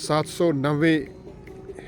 790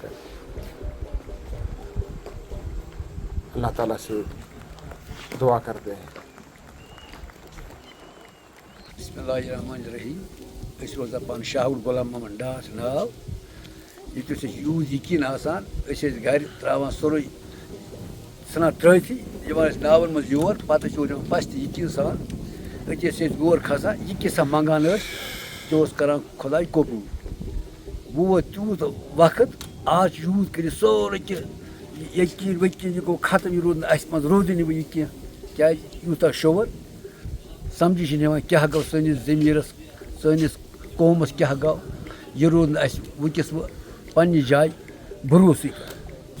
کر اللہ تعالیٰ سے دعا کرتے ہیں. بسم اللہ الرحمن الرحیم. أسۍ روزان پانہٕ شاہُل غلام محمد ڈار ناو. ییٚتہِ اوس اَسہِ یوٗت یقیٖن آسان أسۍ ٲسۍ گرِ ترٛاوان سورُے ژھٕنان ترٛٲوتھٕے یِوان ٲسۍ ناوَن منٛز یور پَتہٕ ٲسۍ یورٕ پَژھِ تہِ یقیٖن سان أتی ٲسۍ أسۍ یور کھسان یہِ کیٛاہ سا منٛگان ٲسۍ تہِ اوس کران خۄداے قبوٗل. وۄنۍ ووت تیوٗت وقت آز چھُ یوٗت کٔرِتھ سورُے کینٛہہ یقیٖن وقیٖن یہِ گوٚو ختم یہِ روٗد نہٕ اَسہِ منٛز روٗدٕے نہٕ وۄنۍ یہِ کینٛہہ کیٛازِ یوٗتاہ شعور سَمجھی چھِنہٕ یِوان کیٛاہ گوٚو سٲنِس ضمیٖرَس سٲنِس قومَس کیٛاہ گوٚو یہِ روٗد نہٕ اَسہِ وٕنۍکٮ۪س وۄنۍ پنٛنہِ جایہِ بروسٕے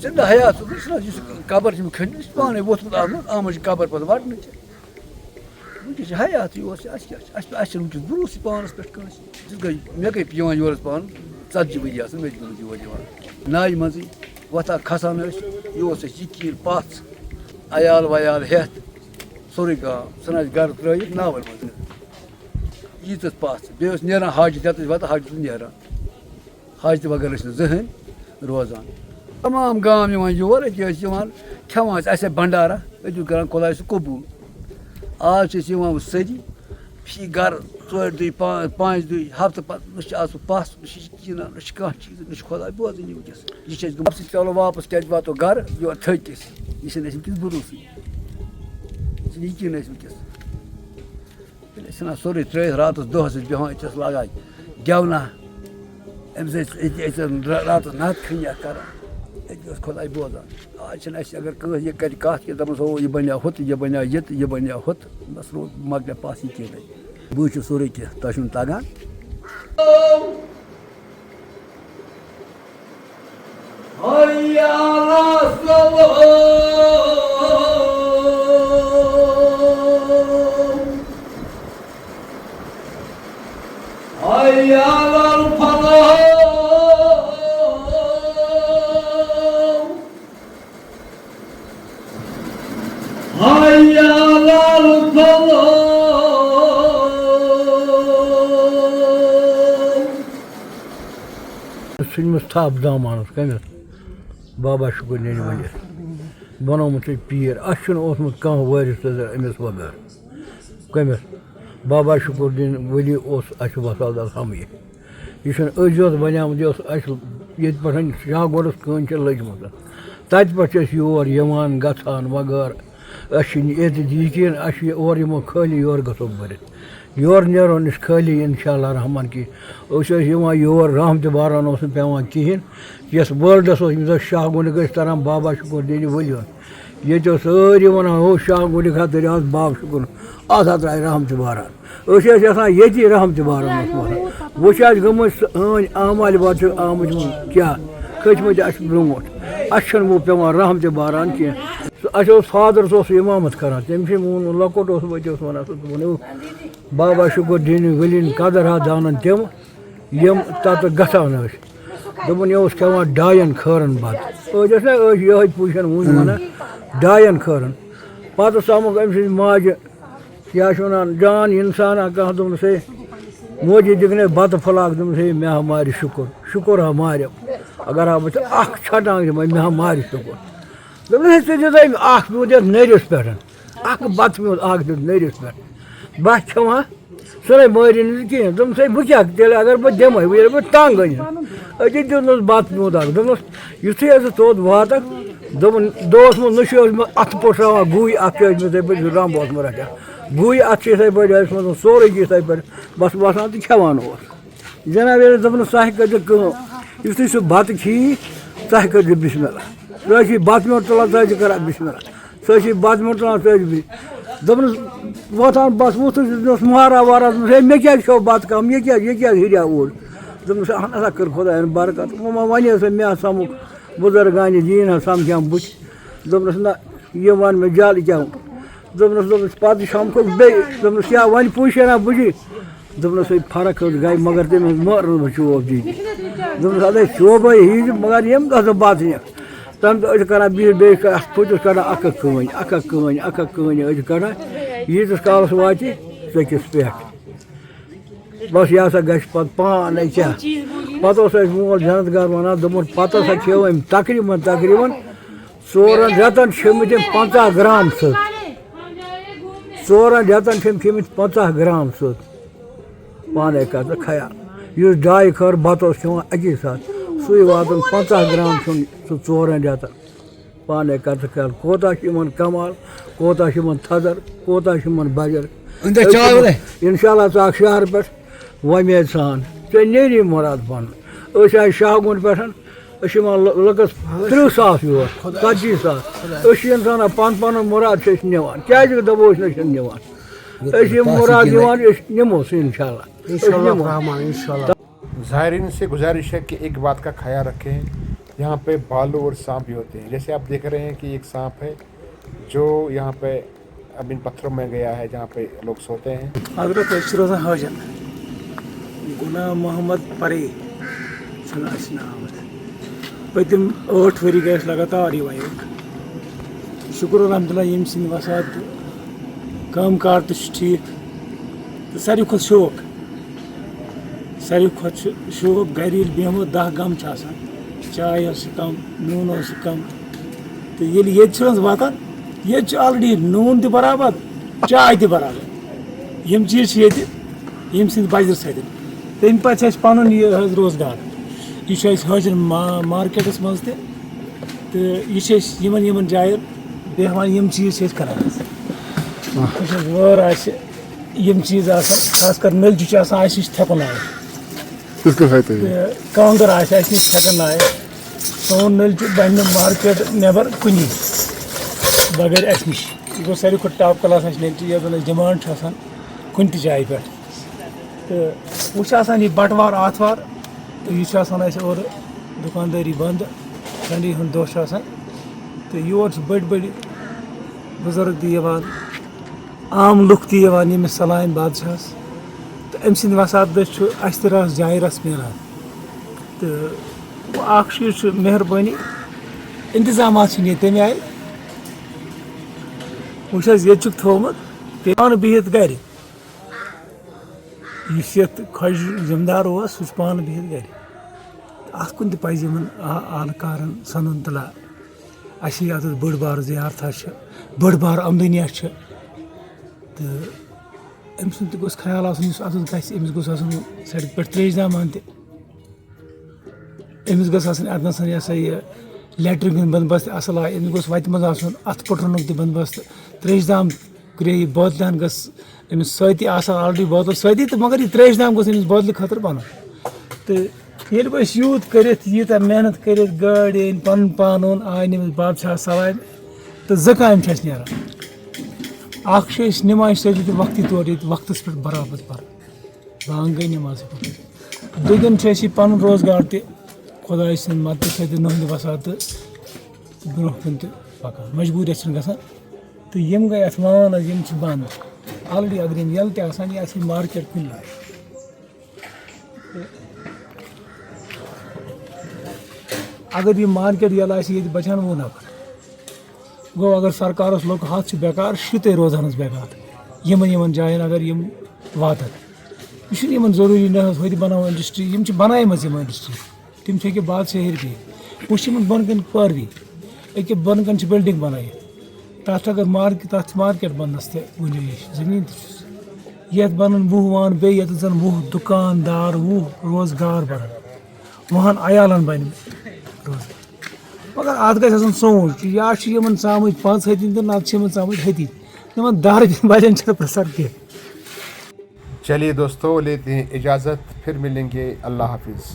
زِندٕ حیات چھُنہ یُس قبر چھِ کھٔنِتھ یہِ چھِ پانَے ووٚتھمُت آمُت چھِ قبر پَتہٕ وَٹنہٕ تہِ وٕنۍکٮ۪س چھِ حیاتٕے اوس اَسہِ کیٛاہ چھِ اَسہِ چھِنہٕ وٕنۍکٮ۪س بروسٕے پانَس پٮ۪ٹھ کٲنٛسہِ یہِ گٔے مےٚ گٔے یِوان یورَس پانہٕ 40 ؤری آسان مےٚ تہِ گوٚمُت یور یِوان نایہِ منٛزٕے وۄتھان کھسان ٲسۍ یہِ اوس اَسہِ یقیٖن پَژھ عیال ویال ہٮ۪تھ سورُے گام ژھٕنان ٲسۍ گرٕ ترٛٲوِتھ ناوَن منٛز ییٖژٕس پَژھ بیٚیہِ اوس نیران حاجت یَتھ ٲسۍ واتان حاجت اوس نیران حاجتہِ بغٲر ٲسۍ نہٕ زٕہٕنۍ روزان. تمام گام یِوان یور أتی ٲسۍ یِوان کھٮ۪وان ٲسۍ اَسہِ بَنڈارا أتی اوس کران خۄداے سُہ قبوٗل. آز چھِ أسۍ یِوان وۄنۍ سٲری فی گرٕ 4 دۄہہِ 5 دۄہہِ ہفتہٕ پَتہٕ نہ چھِ آز سُہ پَژھ نہ چھِ یقیٖنا نہ چھِ کانٛہہ چیٖز نہ چھِ خۄداے بوزٲنی وٕنۍکٮ۪س یہِ چھِ اَسہِ گوٚمُت چلو واپَس کیٛازِ واتو گرٕ یورٕ تھٔکۍ أسۍ یہِ چھِنہٕ اَسہِ وٕنۍکٮ۪س بروسٕے یہِ چھِنہٕ یقیٖن اَسہِ وٕنۍکٮ۪س ییٚلہِ أسۍ ژھٕنان سورُے ترٛٲوِتھ راتَس دۄہَس ٲسۍ بیٚہوان أتی ٲس لاگان گٮ۪ونا أمِس ٲسۍ أتی ٲسۍ راتَس نَتہٕ کھٔنِتھ کران أتی اوس خۄداے بوزان. آز چھِنہٕ اَسہِ اگر کٲنٛسہِ یہِ کَرِ کَتھ کہِ دَپَس ہو یہِ بَنیٛو ہُہ تہٕ یہِ بَنیٛو یہِ تہٕ یہِ بَنیٛو ہُہ تہٕ بَس روٗد مۄکلیو پَس یہِ کینٛہہ بہٕ وٕچھِ سورُے کینٛہہ تۄہہِ چھُنہٕ تَگان. سُنمس تھپ زامانس کٔمِس بابا شُکُر نینہِ ؤلِتھ بنومُت چھُ پیٖر اَسہِ چھُنہٕ اوسمُت کانٛہہ وٲرِث أمِس بغٲر کٔمِس بابا شُکُر دیٖن ؤلی اوس اَسہِ وسادت ہمہِ یہِ چھُنہٕ أزۍ یوت بنیٛامُت یہِ اوس اَسہِ ییٚتہِ پٮ۪ٹھ شاہگوڑس کٲنۍ چھِ لٔجمٕژ تَتہِ پٮ۪ٹھ چھِ أسۍ یور یِوان گژھان وغٲر أسۍ چھِنہٕ ییٚتہِ یقیٖن اَسہِ چھِ اورٕ یِمو خٲلی یورٕ گژھو بٔرِتھ یورٕ نیرو نہٕ خٲلی اِنشاء اللہ رحمان کینٛہہ أسۍ ٲسۍ یِوان یور رحمتہِ باران اوس نہٕ پٮ۪وان کِہیٖنۍ یَس وٲلڈَس اوس ییٚمِس ٲسۍ شاہ گُنڈ ٲسۍ تَران بابا شُکُر دیٖنہِ ؤلی ہُنٛد ییٚتہِ اوس سٲری وَنان ہو شاہ گُنڈِ کھا دٔریاوَس بابا شُکُر اَتھ ہا درٛاے رحمتہِ باران أسۍ ٲسۍ آسان ییٚتی رحمتہِ باران اوس وَنان وۄنۍ چھِ اَسہِ گٔمٕژ سٲنۍ آمالہِ باد چھِ آمٕتۍ کیٛاہ کھٔتۍمٕتۍ اَسہِ برونٛٹھ اَسہِ چھُنہٕ وۄنۍ پٮ۪وان رحمتہِ باران کینٛہہ اَسہِ اوس فادر سُہ اوس اِمامت کران تٔمۍ چھِ ووٚن لۄکُٹ اوس وۄنۍ اوس وَنان سُہ ووٚنُو بابا شُکُر دیٖنہِ ؤلی قدر ہا زانن تِم یِم تَتہِ گژھان ٲسۍ دوٚپُن یہِ اوس کھٮ۪وان 2 خٲرن بَتہٕ أسۍ ٲسۍ نہ أسۍ یِہوٚے پُزِشَن وٕنۍ وَنان 2 خٲرن پَتہٕ سَمکھ أمۍ سٕنٛزِ ماجہِ کیٛاہ چھِ وَنان جان اِنسانا کانٛہہ دوٚپنَس ہے موجی دِکھ نے بَتہٕ پھوٚلاکھ دوٚپنَس ہے مےٚ ہا مارِ شُکُر ہا ماریٚم اگر ہا بہٕ ژےٚ اَکھ چھٹانٛگ دِمَے مےٚ ہا مارِ شُکُر دوٚپنَس ہے ژٕ دِژے مےٚ اَکھ پیوٗنٛت یَتھ نٔرِس پٮ۪ٹھ اَکھ بَتہٕ پیوٗنٛت اَکھ دیُت نٔرِس پٮ۪ٹھ بہٕ کھٮ۪وان ژٕ نَے مٲری نہٕ کِہیٖنۍ دوٚپمَس ہے بہٕ کیٛاہ تیٚلہِ اگر بہٕ دِمَے وۄنۍ ییٚلہِ بہٕ تنٛگ أنِتھ أتی دیُتنَس بَتہٕ پیوٗنٛت اَکھ دوٚپنَس یُتھُے حظ ژٕ توٚت واتَکھ دوٚپُن دۄہَس منٛز نہ چھُ اوس مےٚ اَتھٕ پٔٹھراوان گُہۍ اَتھ چھِ ٲسۍ مےٚ یِتھَے پٲٹھۍ رَمب اوسمُت رَچھان گُہۍ اَتھ چھِ یِتھَے پٲٹھۍ ٲسمٕژ سورُے چھِ یِتھَے پٲٹھۍ بَس وَسان تہٕ کھٮ۪وان اوس جِناب ییٚلہِ دوٚپنَس ژٕ ہا کٔرۍزِ کٲم یُتھُے سُہ بَتہٕ کھیٚیی ژٕ ہا کٔرۍزِ بِسمہِ اللہ ژٕ ٲسی بَتہٕ میوٚنٛڈ تُلان ژٕ ٲسۍ کران بِسمہِ اللہ ژٕ ٲسی بَتہٕ میوٚنٛڈ تُلان ژٕ ٲسۍ دوٚپنَس وۄتھان بَس وۄتھُس دِژنَس مہراز وہراز دوٚپنَس ہے مےٚ کیٛازِ کھیوٚو بَتہٕ کَم یہِ کیٛازِ ہُریٛاو اوٗرۍ دوٚپنَس اہن ہسا کٔر خۄدایَن برکت وۄنۍ ما وَنہِ سا مےٚ سَمُکھ بُزرگانہِ دیٖن حظ سَمکھیٛام بٕتھِ دوٚپنَس نہ یہِ وَن مےٚ جَل کیٛاہ دوٚپنَس پَتہٕ سَمکھوٚس بیٚیہِ دوٚپنَس کیٛاہ وۄنۍ پُشینا بٕجی دوٚپنَس ہے فرق حظ گٔے مگر تٔمِس مٲرٕس بہٕ چوب دِنہِ دوٚپنَس اَدٕ چوبٕے ییٖزِ مگر ییٚمہِ دۄہ ژٕ بَتہٕ نِکھ تَمہِ دۄہ ٲسۍ کران بِہِتھ بیٚیہِ اَتھ پھٕٹِس کَڑان اَکھ اَکھ کٲنۍ ٲسۍ کَڑان ییٖتِس کالَس واتہِ ژٔکِس پٮ۪ٹھ بَس یہِ ہسا گژھِ پَتہٕ پانَے کیٛاہ پتہ اوس اَسہِ مول جنت گار وَنان دوٚپُن پتہٕ ہسا چھِ أمۍ تقریٖباً 4 رٮ۪تن چھٔمٕتۍ أمۍ 50 گرام سٕژ 4 رٮ۪تن چھِ أمۍ کھیٚمٕتۍ 50 گرام سٕژ پانے کر ژٕ خیال یُس 2 خٲر بتہٕ اوس کھٮ۪وان اَکی ساتہٕ سُے واتان 50 گرام کھیوٚن سُہ 4 رٮ۪تن پانے کر ژٕ خیال کوتاہ چھُ یِمن کمال کوتاہ چھُ یِمن تھزر کوتاہ چھُ یِمن بجر انشاء اللہ ژٕ اکھ شہر پٮ۪ٹھ وۄمید سان ژےٚ نیری مُراد پنُن أسۍ آے شاہگُنڈ پٮ۪ٹھ أسۍ چھِ یِوان لُکس 30 ساس یور 40 ساس أسۍ چھِ اِنسانن پنُن مُراد چھِ أسۍ نِوان کیازِ دپو أسۍ نہ چھِنہٕ نِوان أسۍ یِم مُراد نِوان أسۍ نِمو سُہ انشاء اللہ زائرین سے گزارش ہے کہ ایک بات کا خیال رکھیں یہاں پہ بالو اور سانپ بھی ہوتے ہیں جیسے آپ دیکھ رہے ہیں کہ ایک سانپ ہے جو یہاں پہ اب ان پتھروں میں گیا ہے جہاں پہ لوگ سوتے ہیں حضرت روزان حاجن غلام محمد پرے نام پتم 8 ؤری گٔے اَسہِ لگاتار یہ وایک شکر الحمدللہ یم سٕنٛدِ وسات کٲم کار تہِ چھُ ٹھیٖک تہٕ ساروی کھۄتہٕ شوق گرِ ییٚلہِ بیٚہمو 10 غم چھِ آسان چاے ٲس کم نوٗن اوس کم تہٕ ییٚلہِ ییٚتہِ چھِ حظ واتان ییٚتہِ چھُ آلریڈی نوٗن تہِ برابر چاے تہِ برابر یِم چیٖز چھِ ییٚتہِ ییٚمہِ سٕنٛدِ بجرٕ سۭتۍ تمہِ پتہٕ چھِ اَسہِ پنُن یہِ حظ روزگار یہ چھُ اَسہِ حٲضِر مارکیٹس منٛز تہِ تہٕ یہِ چھِ أسۍ یِمن جاین بیٚہوان یِم چیٖز چھِ أسۍ کران حظ وٲر آسہِ یِم چیٖز آسان خاص کر نٔلچہِ چھِ آسان اَسہِ نِش تھٮ۪کُن لایق تہٕ کانٛگٕر آسہِ اَسہِ نِش تھٮ۪کُن لایق سون نٔلچہِ بنہِ نہٕ مارکیٹ نٮ۪بر کُنی بغٲر اَسہِ نِش یہِ گوٚو ساروی کھۄتہٕ ٹاپ کلاس اَسہِ نٔلچہِ یَتھ زن اَسہِ ڈِمانڈ چھِ آسان کُنہِ تہِ جایہِ پٮ۪ٹھ تہٕ وۄنۍ چھِ آسان یہِ بٹوار آتھوار تہٕ یہِ چھُ آسان اَسہِ اورٕ دُکاندٲری بنٛد سنڈے ہُنٛد دۄہ چھُ آسان تہٕ یور چھِ بٔڑۍ بٔڑۍ بُزرگ تہِ یِوان عام لُکھ تہِ یِوان ییٚمِس سلامہِ بادشاہس تہٕ أمۍ سٕنٛدِ وسات دٔسۍ چھُ اَسہِ تہِ رس جایہِ رس میلان تہٕ اکھ چیٖز چھُ مہربٲنی انتظامات چھِنہٕ ییٚتہِ تَمہِ آیہِ وٕچھ حظ ییٚتہِ چھُکھ تھوٚومُت پانہٕ بِہِتھ گرِ یُس یَتھ خۄش ذِمہٕ دار اوس سُہ چھُ پانہٕ بِہِتھ گرِ اَتھ کُن تہِ پَزِ یِمن اعلہٕ کارن سنُن تُلا اَسہِ یَتھ بٔڑ بارٕ زیارتھا چھِ بٔڑ بارٕ آمدٲنیہ چھِ تہٕ أمۍ سُنٛد تہِ گوٚژھ خیال آسُن یُس اَتٮ۪تھ گژھِ أمِس گوٚژھ آسُن سڑکہِ پٮ۪ٹھ ترٛیش دامان تہِ أمِس گٔژھ آسٕنۍ اَتنَس یہِ ہسا یہِ لیٹرِنگ ہُنٛد بندوبست تہِ اَصٕل آیہِ أمِس گوٚژھ وَتہِ منٛز آسُن اَتھٕ پٔٹھرنُک تہِ بندوبست ترٛیش دام گرٛیہِ بٲتلہِ ہن گٔژھ أمِس سۭتی آسان آلریڈی بٲتل سۭتی تہٕ مگر یہِ ترٛیش دام گوٚژھ أمِس بٲتلہِ خٲطرٕ بَنُن تہٕ ییٚلہِ بہٕ أسۍ یوٗت کٔرِتھ ییٖژاہ محنت کٔرِتھ گٲڑۍ أنۍ پَنُن پان اوٚن آے نٔمِس بادشاہس سلامہِ تہٕ 2 کامہِ چھِ اَسہِ نیران اکھ چھِ أسۍ نِماز سۭتی تہِ وقتی طور ییٚتہِ وقتس پٮ۪ٹھ برابر پَران بانٛگ گٔے نٮ۪مازِ پٮ۪ٹھ دوٚیِم چھِ أسۍ یہِ پَنُن روزگار تہِ خۄداے سٕنٛدِ مدتہٕ سۭتۍ نُہنٛدِ وساتہٕ برونٛہہ کُن تہِ پَکان مجبوٗری چھِنہٕ گژھان تہٕ یِم گٔے اَتھ مان حظ یِم چھِ بنٛد آلریڈی اگر یِم ییٚلہٕ تہِ آسان یہِ آسہِ مارکیٹ کُنہِ لایق اگر یہِ مارکیٹ ییٚلہٕ آسہِ ییٚتہِ بَچہٕ ہن 20 نفر گوٚو اگر سرکارس لوٚگ ہَتھ چھِ بیکار 60 روزان حظ بیکار یِمن جاین اگر یِم واتن یہِ چھُنہٕ یِمن ضروٗری نہ حظ ہوٚتہِ بناوو انڈسٹری یِم چھِ بنایمژ یِم انڈسٹری تِم چھِ أکیاہ بادشاہ ہیٚرِ بِہِتھ وۄنۍ چھِ یِمن بۄن کَنۍ پٲروی أکیاہ بۄن کَنۍ چھِ بِلڈِنگ بنٲیِتھ تَتھ اگر تَتھ چھِ مارکیٹ بننس تہِ گُنجٲیِش زٔمیٖن تہِ چھُس یَتھ بنن 20 وان بیٚیہِ ییٚتٮ۪تھ زن 20 دُکاندار 20 روزگار بنن 20 عیالن بنہِ روزگار مگر اَتھ گژھِ آسُن سونٛچ یا چھِ یِمن ژامٕتۍ 5 ہَتِنۍ تہٕ نَتہٕ چھِ یِمن ژامٕتۍ ہَتِنۍ یِمن 10 رۄپیہِ بَچن چھِنہٕ پرٛژھان کینٛہہ چلیے دوستو لیتے ہیں اجازت پھر ملیں گے اللہ حافظ